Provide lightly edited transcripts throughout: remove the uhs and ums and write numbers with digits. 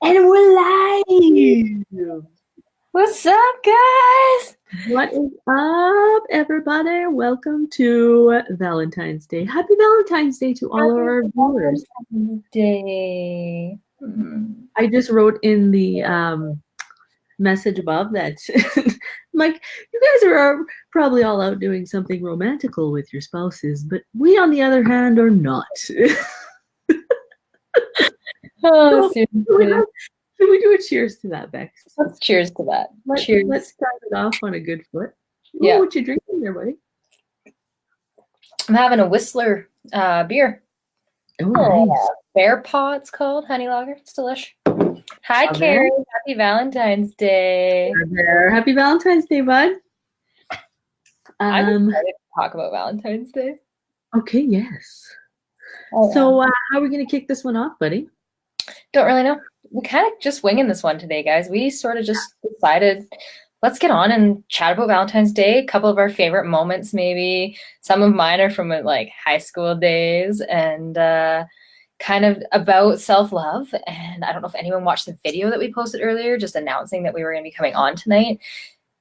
And we're live! What's up, guys? What is up, everybody? Welcome to Valentine's Day. Happy Valentine's Day to all of our viewers. Valentine's Day. I just wrote in the message above that, like, you guys are probably all out doing something romantical with your spouses, but we, on the other hand, are not. Oh, So, can we do a cheers to that, Bex? Let's cheers to that. Cheers. Let's start it off on a good foot. Yeah. Ooh, what you drinking there, buddy? I'm having a Whistler beer. Oh, nice. Bear Paw, it's called. Honey lager. It's delish. Hi, Carrie. Happy Valentine's Day. Happy Valentine's Day, bud. I'm excited to talk about Valentine's Day. Okay, yes. So how are we going to kick this one off, buddy? Don't really know. We're kind of just winging this one today, guys. We sort of just decided, let's get on and chat about Valentine's Day. A couple of our favorite moments, maybe. Some of mine are from like high school days and kind of about self-love. And I don't know if anyone watched the video that we posted earlier, just announcing that we were going to be coming on tonight.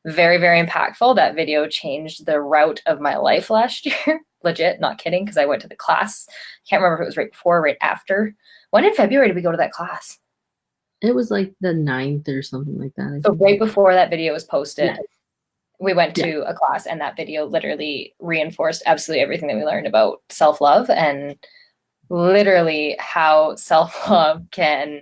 Very, very impactful. That video changed the route of my life last year. Legit, not kidding, because I went to the class. Can't remember if it was right before or right after. When in February did we go to that class? It was like the 9th or something like that. So right before that video was posted, we went to a class, and that video literally reinforced absolutely everything that we learned about self-love and literally how self-love can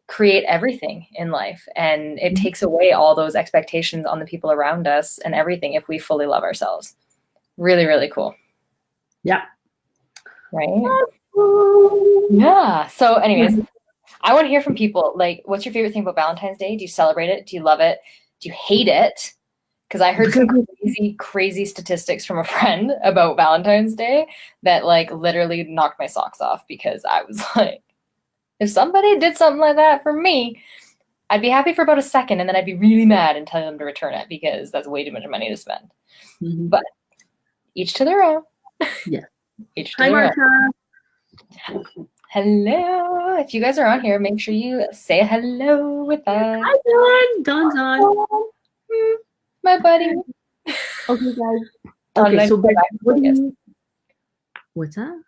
create everything in life. And it takes away all those expectations on the people around us and everything if we fully love ourselves. Really, really cool. Yeah. Right? Yeah. So anyways, I want to hear from people. Like, what's your favorite thing about Valentine's Day? Do you celebrate it? Do you love it? Do you hate it? Because I heard some crazy statistics from a friend about Valentine's Day that like literally knocked my socks off, because I was like, if somebody did something like that for me, I'd be happy for about a second, and then I'd be really mad and tell them to return it because that's way too much money to spend. But each to their own. Yeah. Each to their own. Hello. If you guys are on here, make sure you say hello with us. Hi, Dawn. Dawn's on. My buddy. Okay, guys. Okay, so what's that?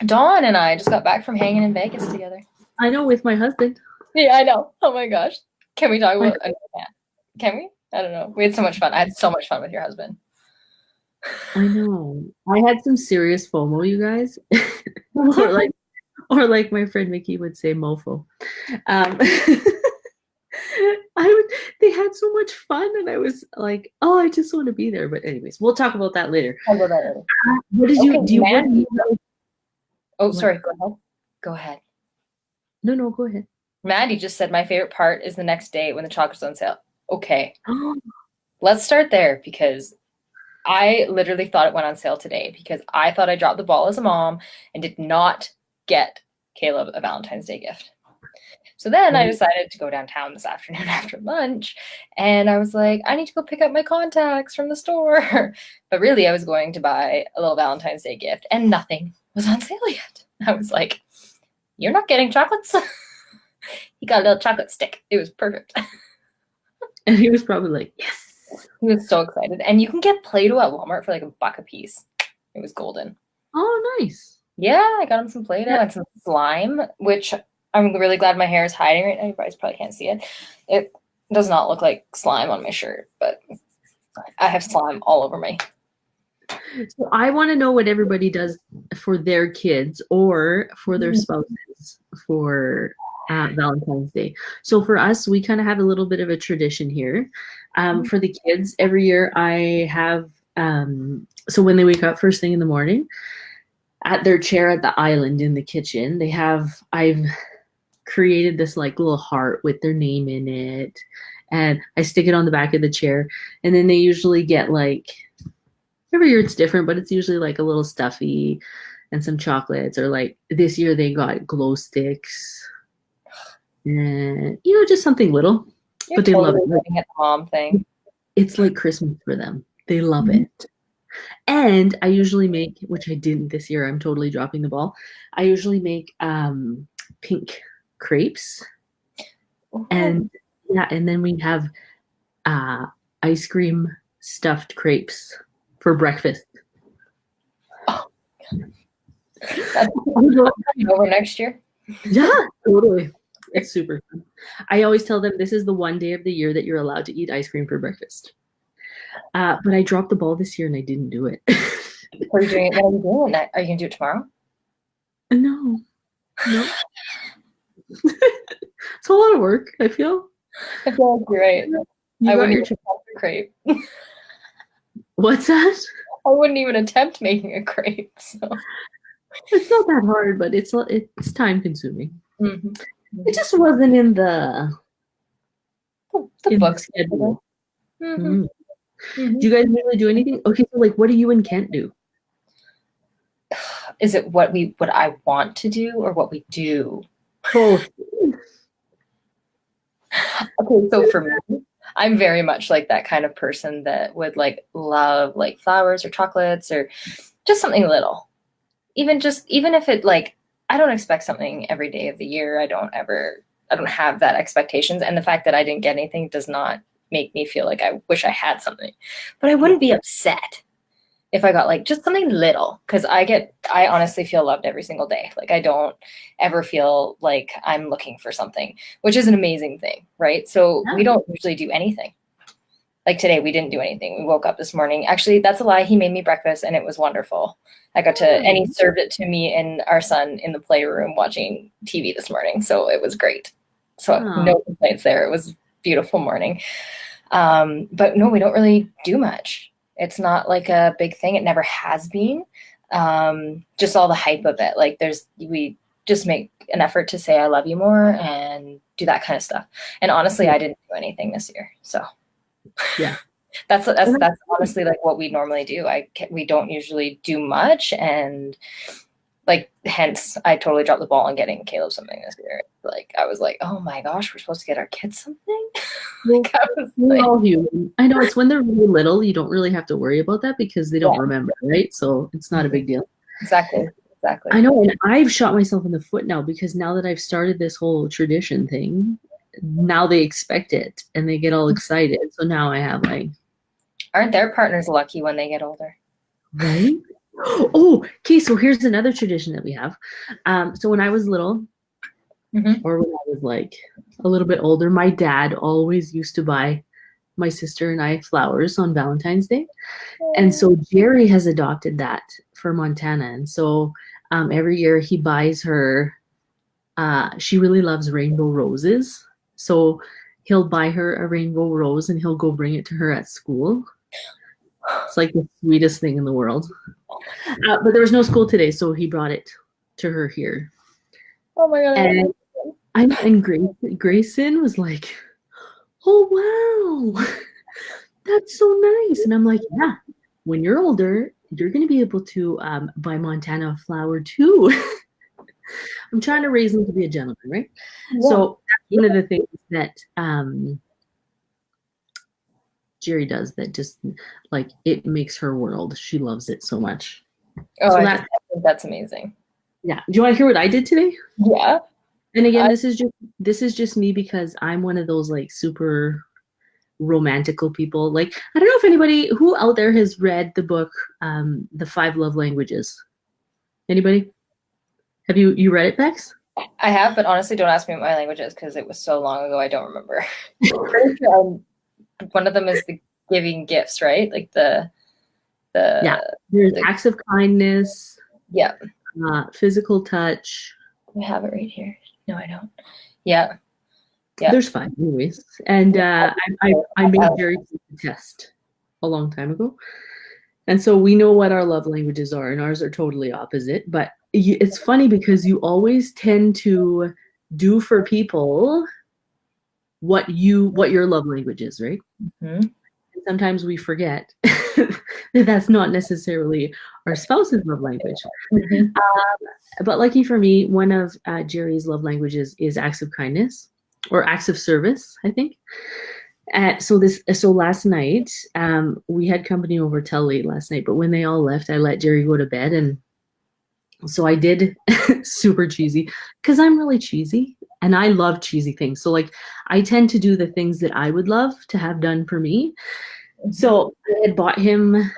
Dawn and I just got back from hanging in Vegas together. I know, with my husband. Yeah, I know. Oh my gosh. Can we talk about Can we? I don't know. We had so much fun. I had so much fun with your husband. I know. I had some serious FOMO, you guys. or like my friend Mickey would say, mofo. They had so much fun, and I was like, oh, I just want to be there. But anyways, we'll talk about that later. I'll go that later. What did you do? Oh, sorry. Go ahead. Go ahead. No, go ahead. Maddie just said my favorite part is the next day when the chocolate's on sale. Okay. Let's start there, because I literally thought it went on sale today, because I thought I dropped the ball as a mom and did not get Caleb a Valentine's Day gift. So then I decided to go downtown this afternoon after lunch, and I was like, I need to go pick up my contacts from the store. But really, I was going to buy a little Valentine's Day gift, and nothing was on sale yet. I was like, you're not getting chocolates? He got a little chocolate stick. It was perfect. And he was probably like, yes. He was so excited. And you can get Play-Doh at Walmart for like $1 a piece. It was golden. Oh, nice. Yeah, I got him some Play-Doh and some slime, which I'm really glad my hair is hiding right now. You guys probably can't see it. It does not look like slime on my shirt, but I have slime all over me. So I want to know what everybody does for their kids or for their spouses for Valentine's Day. So for us, we kind of have a little bit of a tradition here. For the kids, every year I have, so when they wake up first thing in the morning, at their chair at the island in the kitchen, I've created this like little heart with their name in it, and I stick it on the back of the chair, and then they usually get like, every year it's different, but it's usually like a little stuffy and some chocolates, or like this year they got glow sticks and, just something little. You're but they totally love it. At the mom thing. It's like Christmas for them. They love it. And I usually make, which I didn't this year, I'm totally dropping the ball. I usually make pink crepes. Oh. And then we have ice cream stuffed crepes for breakfast. Oh. That's over next year. Yeah, totally. It's super fun. I always tell them this is the one day of the year that you're allowed to eat ice cream for breakfast. But I dropped the ball this year and I didn't do it. What are you doing? What are you doing? Are you gonna do it tomorrow? No. It's a lot of work, I feel. I feel like you're right. I wouldn't even attempt a crepe. What's that? I wouldn't even attempt making a crepe. So it's not that hard, but it's time consuming. Mm-hmm. It just wasn't in the book schedule. Mm-hmm. Do you guys really do anything? Okay, so like, what do you and Kent do? Is it what I want to do or what we do? Both. Okay, so for me, I'm very much like that kind of person that would like love like flowers or chocolates or just something little. Even if it like, I don't expect something every day of the year. I don't have that expectations. And the fact that I didn't get anything does not make me feel like I wish I had something. But I wouldn't be upset if I got like just something little, because I honestly feel loved every single day. Like I don't ever feel like I'm looking for something, which is an amazing thing, right? So we don't usually do anything. Like today, we didn't do anything. We woke up this morning. Actually, that's a lie. He made me breakfast and it was wonderful. And he served it to me and our son in the playroom watching TV this morning. So it was great. So no complaints there. It was a beautiful morning. But no, we don't really do much. It's not like a big thing. It never has been. Just all the hype of it. Like we just make an effort to say I love you more and do that kind of stuff. And honestly, I didn't do anything this year. So yeah, that's honestly like what we normally do. We don't usually do much, and like hence I totally dropped the ball on getting Caleb something this year. Like I was like, oh my gosh, we're supposed to get our kids something. We're all human. I know it's when they're really little, you don't really have to worry about that because they don't remember, right? So it's not a big deal. Exactly. I know, and I've shot myself in the foot now because now that I've started this whole tradition thing, now they expect it and they get all excited. So now I have like, aren't their partners lucky when they get older? Right? Oh, okay. So here's another tradition that we have. So when I was little, or when I was like a little bit older, my dad always used to buy my sister and I flowers on Valentine's Day. And so Jerry has adopted that for Montana. And so every year he buys her, she really loves rainbow roses. So he'll buy her a rainbow rose and he'll go bring it to her at school. It's like the sweetest thing in the world. But there was no school today, so he brought it to her here. Oh my God. And Grayson was like, oh, wow, that's so nice. And I'm like, yeah, when you're older, you're going to be able to buy Montana a flower too. I'm trying to raise him to be a gentleman, right? Yeah. So that's one of the things that Jerry does that just like it makes her world. She loves it so much. Oh, so I think that's amazing. Yeah. Do you want to hear what I did today? Yeah. And again, this is just me because I'm one of those like super romantical people. Like I don't know if anybody who out there has read the book, The 5 Love Languages. Anybody? Have you read it, Bex? I have, but honestly, don't ask me what my language is because it was so long ago. I don't remember. One of them is the giving gifts, right? Like the there's acts of kindness. Yeah. Physical touch. I have it right here. No, I don't. Yeah. There's 5 anyways. And I made Jerry take the test a long time ago. And so we know what our love languages are, and ours are totally opposite. But it's funny because you always tend to do for people what your love language is, right? And sometimes we forget that that's not necessarily our spouse's love language. But lucky for me, one of Jerry's love languages is acts of kindness or acts of service, I think. So last night, we had company over till late last night, but when they all left, I let Jerry go to bed. And so I did super cheesy because I'm really cheesy. And I love cheesy things. So like I tend to do the things that I would love to have done for me. So I had bought him,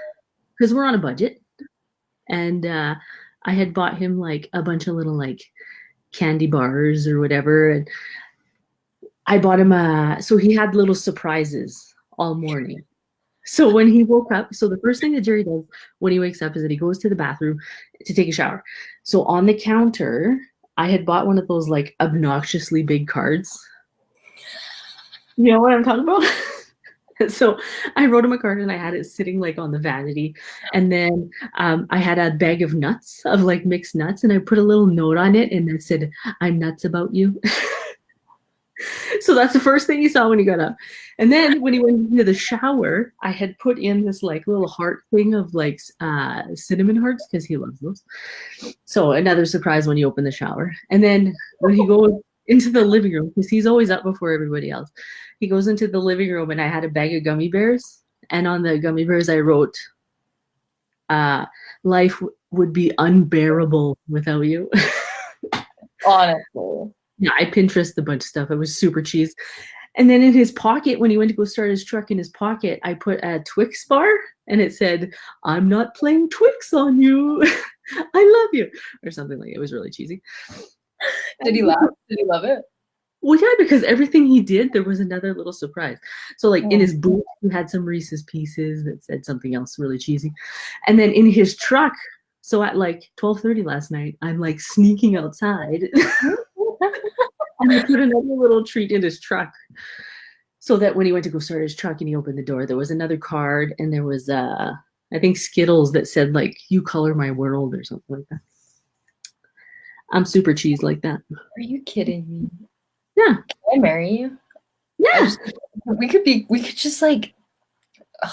because we're on a budget, and I had bought him like a bunch of little like candy bars or whatever. And I bought him so he had little surprises all morning. So when he woke up, so the first thing that Jerry does when he wakes up is that he goes to the bathroom to take a shower. So on the counter, I had bought one of those like obnoxiously big cards. You know what I'm talking about? So I wrote him a card and I had it sitting like on the vanity. And then I had a bag of nuts, of like mixed nuts, and I put a little note on it and it said, "I'm nuts about you." So that's the first thing he saw when he got up. And then when he went into the shower, I had put in this like little heart thing of like cinnamon hearts because he loves those. So another surprise when you open the shower. And then when he goes into the living room, because he's always up before everybody else, he goes into the living room and I had a bag of gummy bears. And on the gummy bears, I wrote, "Life would be unbearable without you." Honestly. Yeah, I Pinterested a bunch of stuff. It was super cheese. And then in his pocket, when he went to go start his truck, in his pocket, I put a Twix bar and it said, "I'm not playing Twix on you. I love you," or something like it. It was really cheesy. Did he laugh? Did he love it? Well, yeah, because everything he did, there was another little surprise. So like in his boot, he had some Reese's Pieces that said something else really cheesy. And then in his truck, so at like 12:30 last night, I'm like sneaking outside. And I put another little treat in his truck so that when he went to go start his truck and he opened the door, there was another card and there was, I think, Skittles that said like, "You color my world," or something like that. I'm super cheese like that. Are you kidding me? Yeah. Can I marry you? Yeah. We could just like, if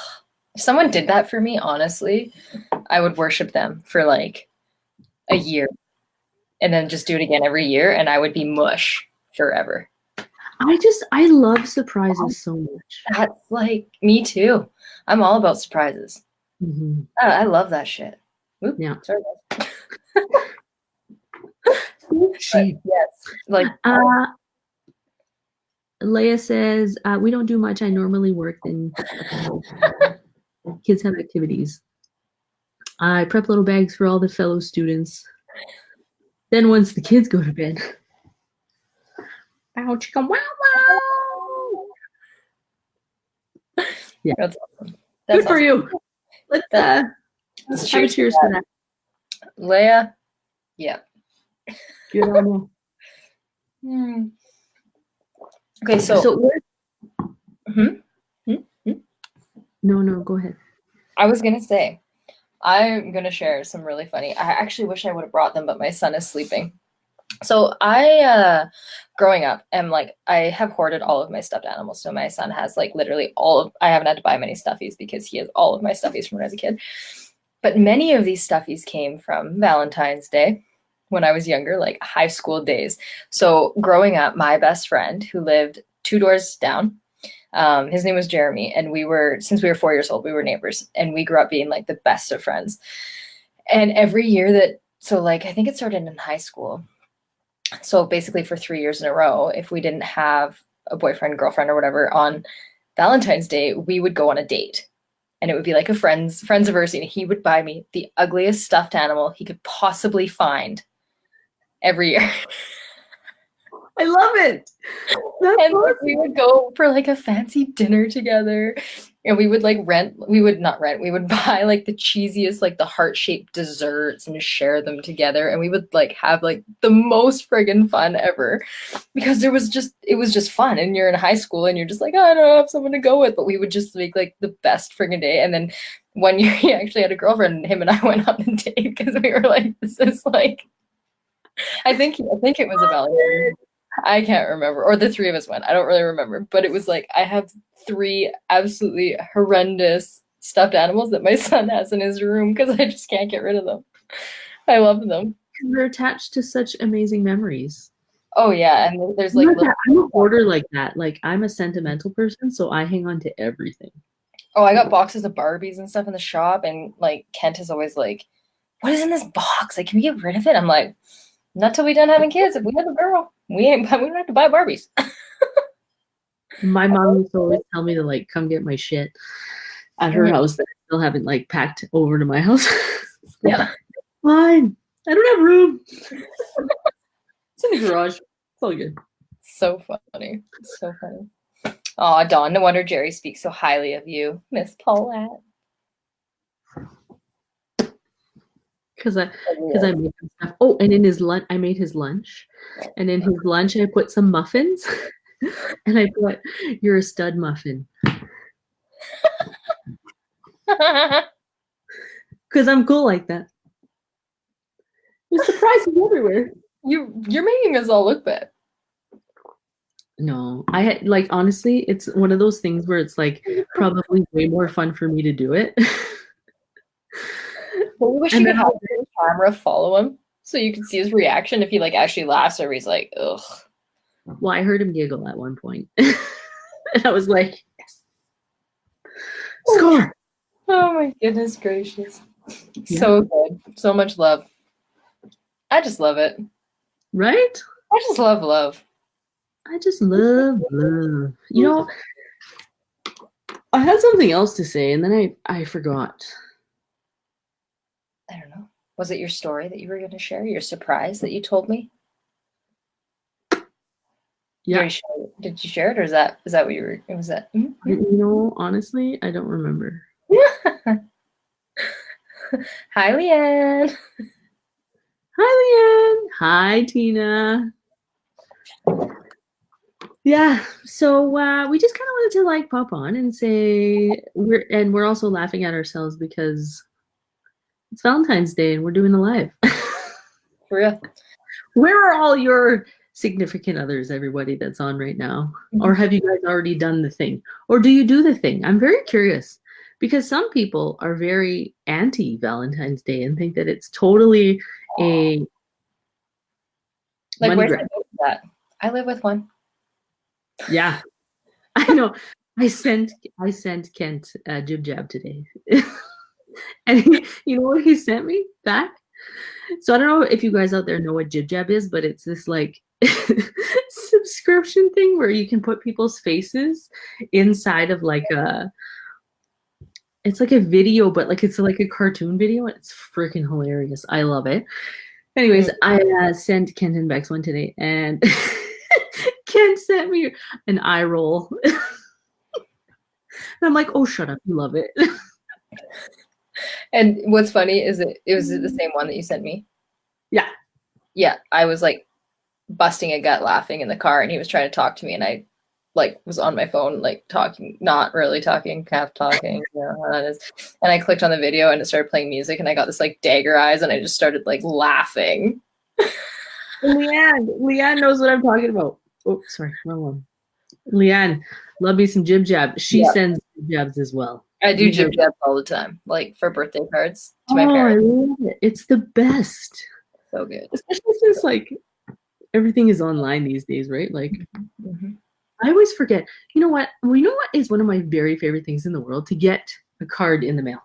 someone did that for me, honestly, I would worship them for like a year and then just do it again every year and I would be mush forever. I love surprises so much. That's like me too. I'm all about surprises. Mm-hmm. I love that shit. Oop, yeah. Sorry. She, yes. Like Leia says, "We don't do much. I normally work, then kids have activities. I prep little bags for all the fellow students. Then once the kids go to bed, bow chicka wow wow." Yeah, that's awesome. That's good for you. Let's have a cheers for that. Leia, yeah. Good on you. Okay, so No, go ahead. I was gonna say, I'm gonna share some really funny. I actually wish I would have brought them, but my son is sleeping. So I, growing up, am like, I have hoarded all of my stuffed animals. So my son has like literally I haven't had to buy many stuffies because he has all of my stuffies from when I was a kid. But many of these stuffies came from Valentine's Day when I was younger, like high school days. So growing up, my best friend who lived 2 doors down, his name was Jeremy. And since we were 4 years old, we were neighbors and we grew up being like the best of friends. And every year I think it started in high school. So basically for 3 years in a row, if we didn't have a boyfriend, girlfriend, or whatever on Valentine's Day, we would go on a date. And it would be like a friend's anniversary. And he would buy me the ugliest stuffed animal he could possibly find every year. I love it. And awesome. We would go for like a fancy dinner together. And we would like we would buy like the cheesiest, like the heart-shaped desserts and just share them together. And we would like have like the most friggin' fun ever because it was just fun. And you're in high school and you're just like, oh, I don't have someone to go with, but we would just make like the best friggin' day. And then one year he actually had a girlfriend and him and I went on the date because we were like, this is like, I think it was a Valentine. I can't remember, or the 3 of us went. I don't really remember, but it was like I have 3 absolutely horrendous stuffed animals that my son has in his room because I just can't get rid of them. I love them. They're attached to such amazing memories. Oh yeah, and there's like I'm a hoarder like that. Like I'm a sentimental person, so I hang on to everything. Oh, I got boxes of Barbies and stuff in the shop, and like Kent is always like, "What is in this box? Like, can we get rid of it?" I'm like, "Not till we done having kids. If we have a girl." We don't have to buy Barbies. My mom used to always tell me to like come get my shit at her house that I still haven't like packed over to my house. Yeah. Fine. I don't have room. It's in the garage. It's all good. So funny. So funny. Oh, Dawn, no wonder Jerry speaks so highly of you, Miss Paulette. Because I made some stuff. Oh, and in his lunch, I made his lunch. And in his lunch, I put some muffins. And I put, "You're a stud muffin." Because I'm cool like that. There's surprises everywhere. You're making us all look bad. No, I had like honestly, it's one of those things where it's like probably way more fun for me to do it. But we wish you could have the camera follow him so you could see his reaction if he like actually laughs or he's like, ugh. Well, I heard him giggle at one point. And I was like, yes. Score. Oh my goodness gracious. Yeah. So good. So much love. I just love it. Right? I just love love. I just love love. You know, I had something else to say and then I forgot. I don't know. Was it your story that you were going to share? Your surprise that you told me? Yeah. Did you share it, or is that what you were? Was that? Mm-hmm. You know, honestly, I don't remember. Hi, Leanne. Hi, Leanne. Hi, Tina. Yeah, so we just kind of wanted to like pop on and say we're also laughing at ourselves because it's Valentine's Day and we're doing a live. For real. Where are all your significant others, everybody that's on right now? Mm-hmm. Or have you guys already done the thing? Or do you do the thing? I'm very curious because some people are very anti-Valentine's Day and think that it's totally a like where's that? I live with one. Yeah, I know. I sent Kent a jib jab today, and you know what he sent me back? So I don't know if you guys out there know what jib jab is, but it's this like subscription thing where you can put people's faces inside of like it's like a video, but like it's like a cartoon video. It's freaking hilarious. I love it. Anyways, I sent Kent and Becs one today, and Ken sent me an eye roll. And I'm like, oh, shut up. You love it. And what's funny is it was the same one that you sent me. Yeah. Yeah. I was like busting a gut laughing in the car and he was trying to talk to me and I like was on my phone, like talking, not really talking, half talking, you know how that is. And I clicked on the video and it started playing music and I got this like dagger eyes and I just started like laughing. Leanne knows what I'm talking about. Oh, sorry, wrong one. Leanne, love me some jib jab. She sends jib jabs as well. I do jib jabs all the time, like for birthday cards to my parents. I love it. It's the best. So good. Especially since like everything is online these days, right? Like I always forget. You know what? Well, you know what is one of my very favorite things in the world? To get a card in the mail.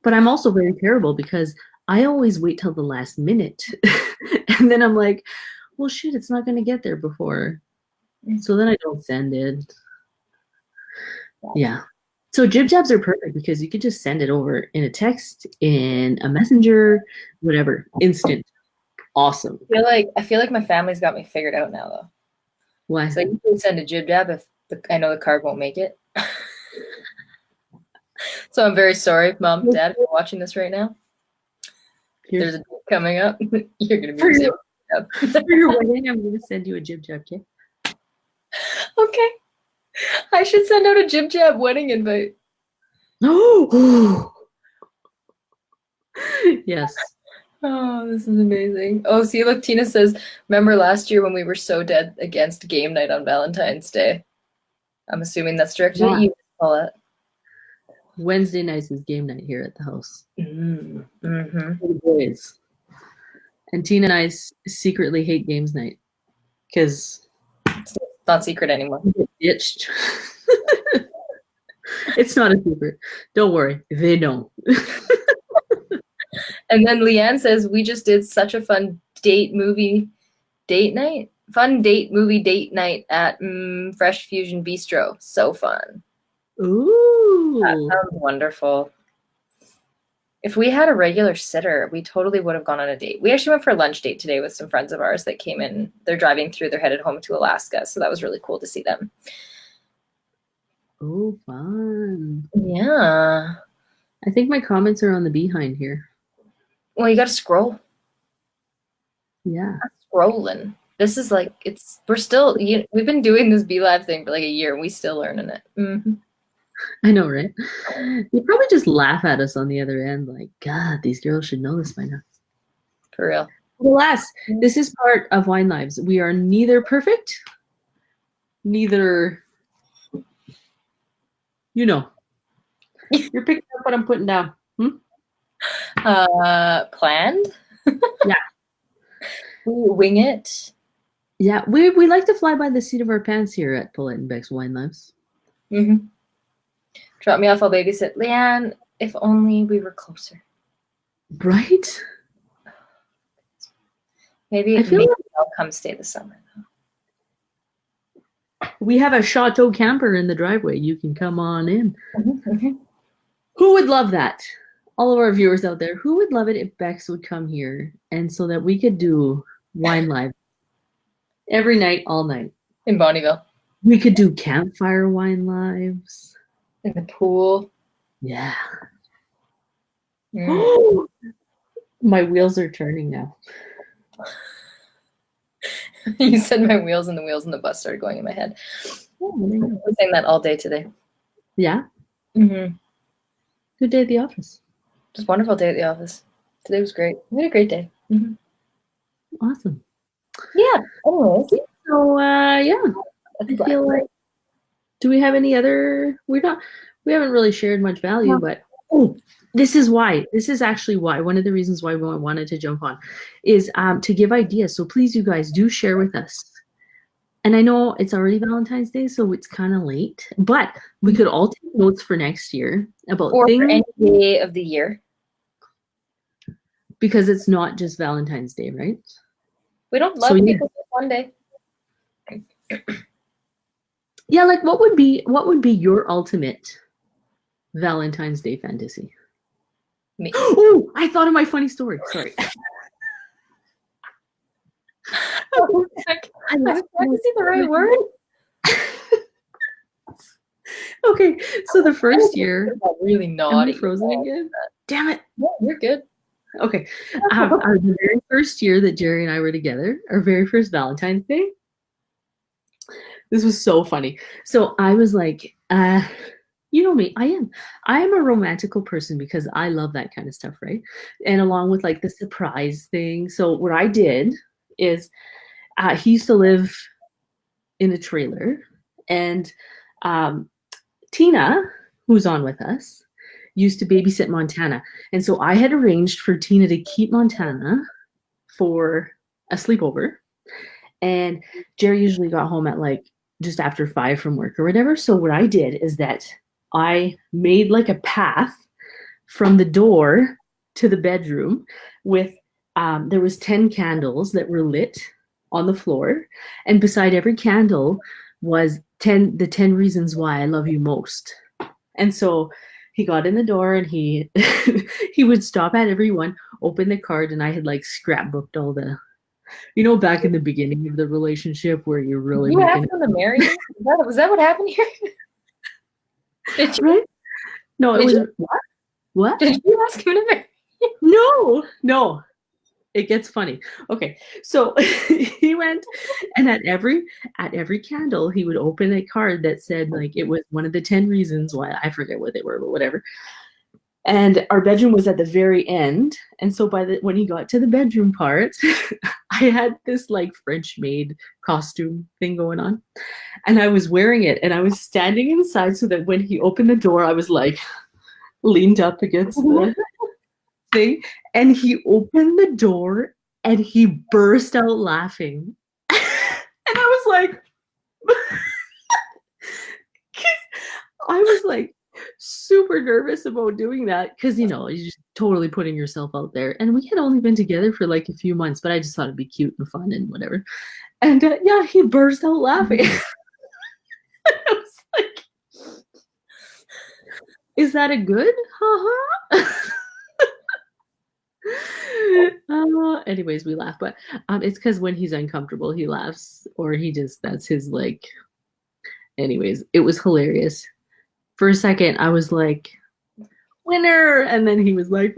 But I'm also very terrible because I always wait till the last minute. And then I'm like, well, shit, it's not going to get there before. So then I don't send it. Yeah. So jib jabs are perfect because you could just send it over in a text, in a messenger, whatever, instant. Awesome. I feel like my family's got me figured out now, though. Why? So you can send a jib jab if I know the card won't make it. So I'm very sorry, Mom, Dad, if you're watching this right now. There's a date coming up. You're going to be for your wedding, I'm going to send you a jib jab, okay? Okay. I should send out a jib jab wedding invite. Oh! Yes. Oh, this is amazing. Oh, see, look, Tina says, remember last year when we were so dead against game night on Valentine's Day? I'm assuming that's directed at you, Paulette. Wednesday nights is game night here at the house. Mm-hmm. For the boys. And Tina and I secretly hate games night because it's not secret anymore. We get ditched. It's not a secret. Don't worry, they don't. And then Leanne says we just did such a fun date movie date night? Fun movie date night at Fresh Fusion Bistro. So fun. Ooh. That sounds wonderful. If we had a regular sitter, we totally would have gone on a date. We actually went for a lunch date today with some friends of ours that came in. They're driving through. They're headed home to Alaska. So that was really cool to see them. Oh, fun. Yeah. I think my comments are on the behind here. Well, you got to scroll. Yeah. Scrolling. This is like, we've been doing this Be Live thing for like a year and we still learning it. Mm-hmm. I know, right? You probably just laugh at us on the other end, like, God, these girls should know this by now. For real. Alas, this is part of Wine Lives. We are neither perfect, neither, you're picking up what I'm putting down. Planned? Yeah. We wing it. Yeah, we like to fly by the seat of our pants here at Paulette Becs Wine Lives. Mm-hmm. Drop me off, I'll babysit. Leanne, if only we were right? Maybe I'll come stay this summer. We have a Chateau camper in the driveway. You can come on in. Mm-hmm. Who would love that? All of our viewers out there, who would love it if Bex would come here and so that we could do Wine Live every night, all night? In Bonnieville. We could do campfire wine lives. In the pool. Yeah. Mm. My wheels are turning now. You said my wheels and the bus started going in my head. Oh, I was saying that all day today. Yeah? Mm-hmm. Good day at the office. Just wonderful day at the office. Today was great. We had a great day. Mm-hmm. Awesome. Yeah. Anyways. So, yeah. I feel like, do we have any other, we haven't really shared much value, but this is actually why, one of the reasons why we wanted to jump on is to give ideas. So please, you guys, do share with us. And I know it's already Valentine's Day, so it's kind of late, but we could all take notes for next year about things. For any day of the year. Because it's not just Valentine's Day, right? We don't love people just one day. Yeah, like what would be your ultimate Valentine's Day fantasy? Me. Oh, I thought of my funny story. Sorry. I see the right word. Okay, so the first year, really naughty. Frozen again. Damn it! No, you're good. Okay, our very first year that Jerry and I were together, our very first Valentine's Day. This was so funny. So I was like, you know me, I am a romantical person because I love that kind of stuff, right? And along with like the surprise thing. So what I did is he used to live in a trailer, and Tina, who's on with us, used to babysit Montana. And so I had arranged for Tina to keep Montana for a sleepover. And Jerry usually got home at like just after 5 from work or whatever. So what I did is that I made like a path from the door to the bedroom with, there was 10 candles that were lit on the floor. And beside every candle was the 10 reasons why I love you most. And so he got in the door and he would stop at everyone, open the card, and I had like scrapbooked all the, back in the beginning of the relationship where you're really. You asked him to marry you? Was that what happened here? Did you? Right? No, it was you? What? Did you ask him to marry you? No. It gets funny. Okay, so he went, and at every candle, he would open a card that said like it was one of the 10 reasons why. I forget what they were, but whatever. And our bedroom was at the very end, and so when he got to the bedroom part, I had this like French maid costume thing going on, and I was wearing it, and I was standing inside so that when he opened the door, I was like leaned up against the thing, and he opened the door and he burst out laughing. And I was like, I was like super nervous about doing that because, you just totally putting yourself out there. And we had only been together for like a few months, but I just thought it'd be cute and fun and whatever. And yeah, he burst out laughing. I was like, is that a good? Anyways, we laugh, but it's because when he's uncomfortable, he laughs, or that's his like. Anyways, it was hilarious. For a second, I was like, winner, and then he was like,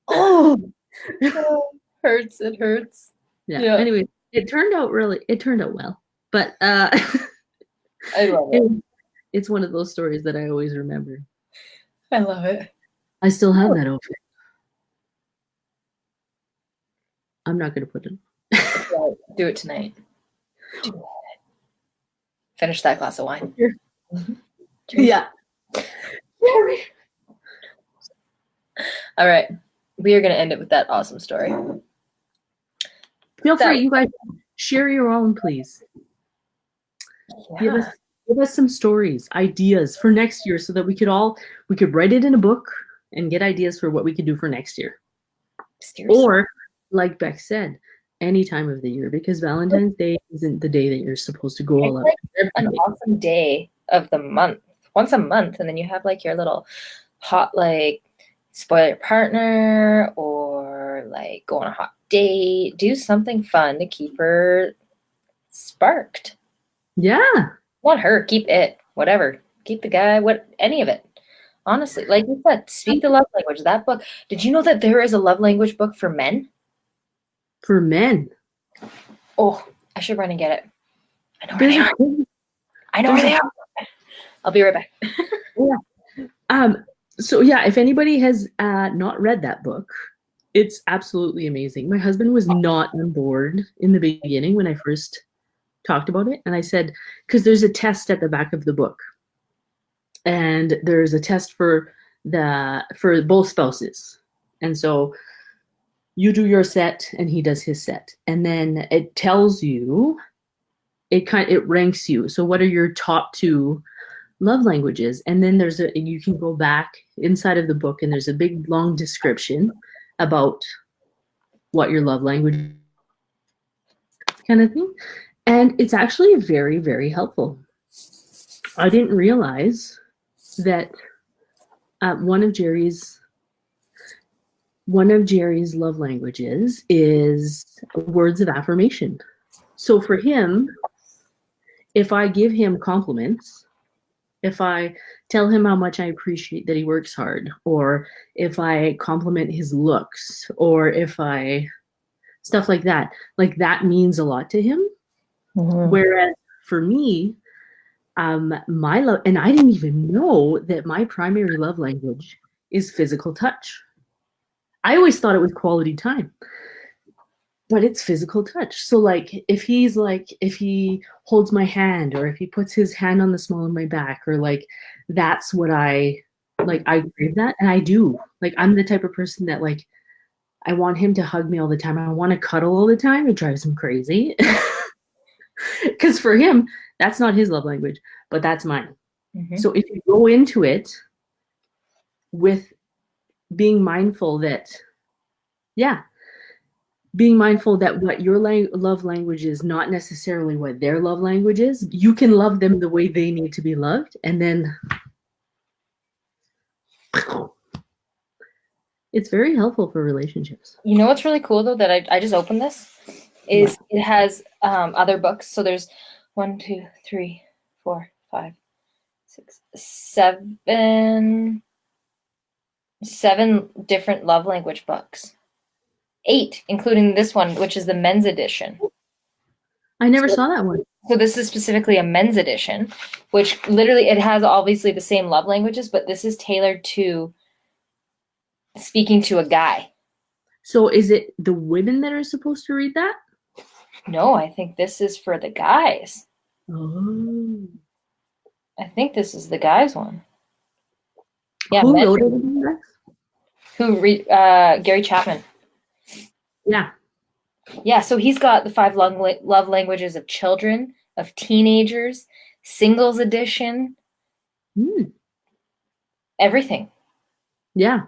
oh, hurts. It hurts. Yeah. Anyway, it turned out well, but I love it. It's one of those stories that I always remember. I love it. I still have that outfit. I'm not going to put it. Do it tonight. Finish that glass of wine. Sure. Mm-hmm. Yeah. All right. We are going to end it with that awesome story. Feel free, you guys, share your own, please. Yeah. Give us some stories, ideas for next year, so that we could write it in a book and get ideas for what we could do for next year. Seriously. Or, like Beck said, any time of the year, because Valentine's Day isn't the day that you're supposed to go all out. Like an awesome day of the month, once a month, and then you have like your little hot, like, spoil your partner, or like go on a hot date, do something fun to keep her sparked. Yeah. Want her, keep it, whatever. Keep the guy, any of it. Honestly, like you said, speak the love language. That book. Did you know that there is a love language book for men? For men? Oh, I should run and get it. I know where they are. I know where they are. I'll be right back. Yeah. So yeah, if anybody has not read that book, it's absolutely amazing. My husband was not on board in the beginning when I first talked about it, and I said, because there's a test at the back of the book, and there's a test for both spouses, and so you do your set and he does his set, and then it tells you, it ranks you. So what are your top 2 love languages? And then you can go back inside of the book, and there's a big long description about what your love language kind of thing. And it's actually very, very helpful. I didn't realize that one of Jerry's love languages is words of affirmation. So for him, if I give him compliments, if I tell him how much I appreciate that he works hard, or if I compliment his looks, or if I stuff like that means a lot to him. Mm-hmm. Whereas for me, my love, and I didn't even know that my primary love language is physical touch. I always thought it was quality time, but it's physical touch. So like, if he holds my hand, or if he puts his hand on the small of my back, or like, that's what I crave that. And I do, like, I'm the type of person that, like, I want him to hug me all the time. I want to cuddle all the time. It drives him crazy. Because for him, that's not his love language, but that's mine. Mm-hmm. So if you go into it with being mindful that what your love language is not necessarily what their love language is, you can love them the way they need to be loved. And then it's very helpful for relationships. You know what's really cool, though, that I just opened this? Is it has other books. So there's 1, 2, 3, 4, 5, 6, 7 different love language books. 8, including this one, which is the men's edition. I never saw that one. So this is specifically a men's edition, which literally, it has obviously the same love languages, but this is tailored to speaking to a guy. So is it the women that are supposed to read that? No, I think this is for the guys. Oh. I think this is the guys one. Yeah. Who wrote it? Gary Chapman. Yeah. Yeah, so he's got the 5 love languages of children, of teenagers, singles edition, everything. Yeah.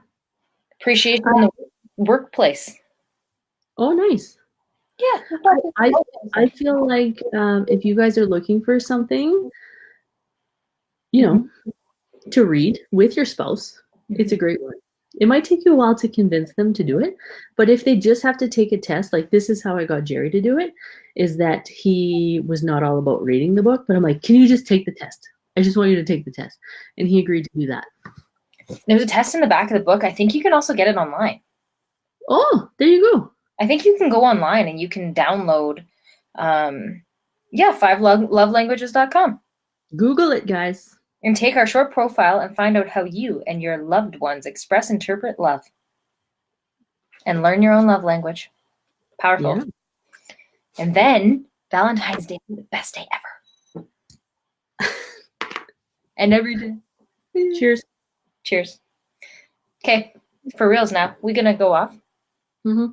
Appreciation in the workplace. Oh, nice. Yeah. I feel like if you guys are looking for something, you know, to read with your spouse, it's a great one. It might take you a while to convince them to do it, but if they just have to take a test, like this is how I got Jerry to do it, is that he was not all about reading the book, but I'm like, can you just take the test? I just want you to take the test. And he agreed to do that. There's a test in the back of the book. I think you can also get it online. Oh, there you go. I think you can go online and you can download, 5lovelanguages.com. Google it, guys. And take our short profile and find out how you and your loved ones interpret love. And learn your own love language. Powerful. Yeah. And then Valentine's Day is the best day ever. And every day. Cheers. Cheers. Okay, for reals now. We're going to go off. Mm-hmm.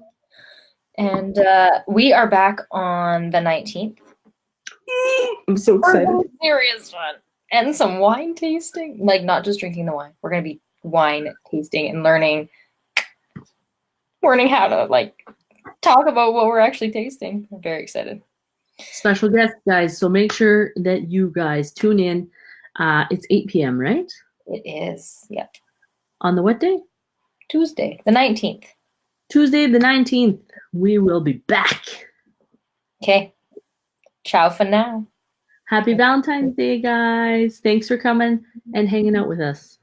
And we are back on the 19th. I'm so excited. Serious fun. And some wine tasting. Like, not just drinking the wine. We're going to be wine tasting and learning how to, like, talk about what we're actually tasting. I'm very excited. Special guest, guys. So make sure that you guys tune in. It's 8 p.m., right? It is. Yep. On the what day? Tuesday, the 19th. Tuesday, the 19th. We will be back. Okay. Ciao for now. Happy Valentine's Day, guys. Thanks for coming and hanging out with us.